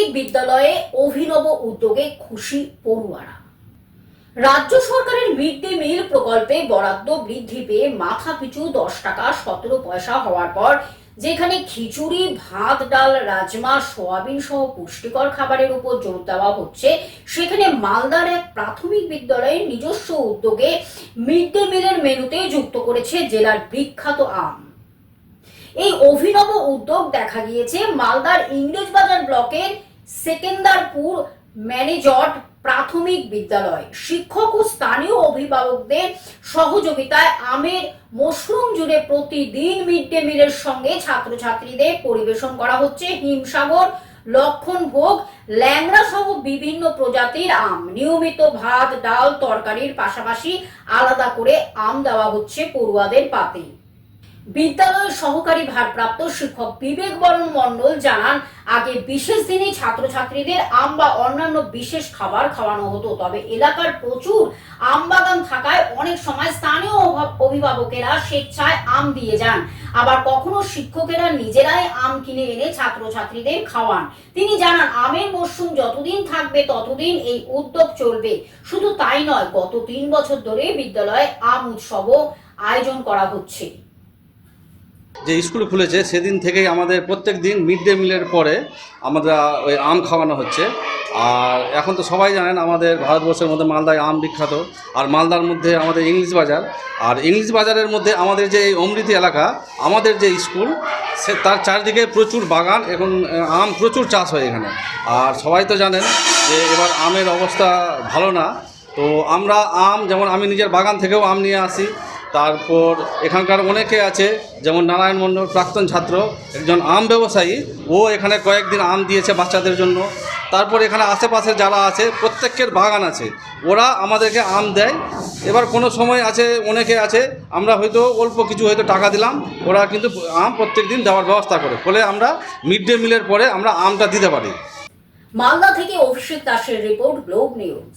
প্রাথমিক বিদ্যালয়ে অভিনব উদ্যোগে খুশি পড়ুয়ারা। রাজ্য সরকারের মিড ডে মিল প্রকল্পে বরাদ্দ বৃদ্ধি পেয়ে মাথাপিছু 10 টাকা 17 পয়সা হওয়ার পর যেখানে খিচুড়ি, ভাত, ডাল, রাজমা, সোয়াবিন সহ পুষ্টিকর খাবারের উপর জোর দেওয়া হচ্ছে, সেখানে মালদার এক প্রাথমিক বিদ্যালয়ের নিজস্ব উদ্যোগে মিড ডে মিলের মেনুতে যুক্ত করেছে জেলার বিখ্যাত আম। এই অভিনব উদ্যোগ দেখা গিয়েছে মালদার ইংরেজবাজার ব্লকের সেকেন্দারপুর ম্যানেজড প্রাথমিক বিদ্যালয়। শিক্ষক ও স্থানীয় অভিভাবকদের সহযোগিতায় আমের মশরুম জুড়ে প্রতিদিন মিড ডে মিলের সঙ্গে ছাত্রছাত্রীদের পরিবেশন করা হচ্ছে হিমসাগর, লক্ষণভোগ, ল্যাংড়া সহ বিভিন্ন প্রজাতির আম। নিয়মিত ভাত, ডাল, তরকারির পাশাপাশি আলাদা করে আম দেওয়া হচ্ছে পড়ুয়াদের পাতে। বিদ্যালয়ের সহকারী ভারপ্রাপ্ত শিক্ষক বিবেক বরণ মণ্ডল জানান, আগে বিশেষ দিনে ছাত্রছাত্রীদের আম বা অন্যান্য বিশেষ খাবার খাওয়ানো হতো, তবে এলাকার প্রচুর আম বাগান থাকায় অনেক সময় স্থানীয় অভিভাবকেরা স্বেচ্ছায় আম দিয়ে যান, আবার কখনো শিক্ষকেরা নিজেরাই আম কিনে এনে ছাত্রছাত্রীদের খাওয়ান। তিনি জানান, আমের মরশুম যতদিন থাকবে ততদিন এই উদ্যোগ চলবে। শুধু তাই নয়, গত 3 বছর ধরে বিদ্যালয়ে আম উৎসবও আয়োজন করা হচ্ছে। যে স্কুল খুলেছে সেদিন থেকেই আমাদের প্রত্যেক দিন মিড ডে মিলের পরে আমরা ওই আম খাওয়ানো হচ্ছে। আর এখন তো সবাই জানেন আমাদের ভারতবর্ষের মধ্যে মালদায় আম বিখ্যাত, আর মালদার মধ্যে আমাদের ইংলিশ বাজার, আর ইংলিশ বাজারের মধ্যে আমাদের যে এই অমৃতি এলাকা, আমাদের যে স্কুল, সে তার চারদিকে প্রচুর বাগান, এখন আম প্রচুর চাষ হয় এখানে। আর সবাই তো জানেন যে এবার আমের অবস্থা ভালো না, তো আমরা আম, যেমন আমি নিজের বাগান থেকেও আম নিয়ে আসি। তারপর এখানকার অনেকে আছে, যেমন নারায়ণ মণ্ডল প্রাক্তন ছাত্র, একজন আম ব্যবসায়ী, ও এখানে কয়েকদিন আম দিয়েছে বাচ্চাদের জন্য। তারপর এখানে আশেপাশে যারা আছে প্রত্যেকের বাগান আছে, ওরা আমাদেরকে আম দেয়। এবার কোনো সময় আছে, অনেকে আছে আমরা হয়তো অল্প কিছু হয়তো টাকা দিলাম, ওরা কিন্তু আম প্রত্যেক দিন দেওয়ার ব্যবস্থা করে, ফলে আমরা মিড ডে মিলের পরে আমরা আমটা দিতে পারি। মালদা থেকে অভিষেক দাসের রিপোর্ট, গ্লোব নিউজ।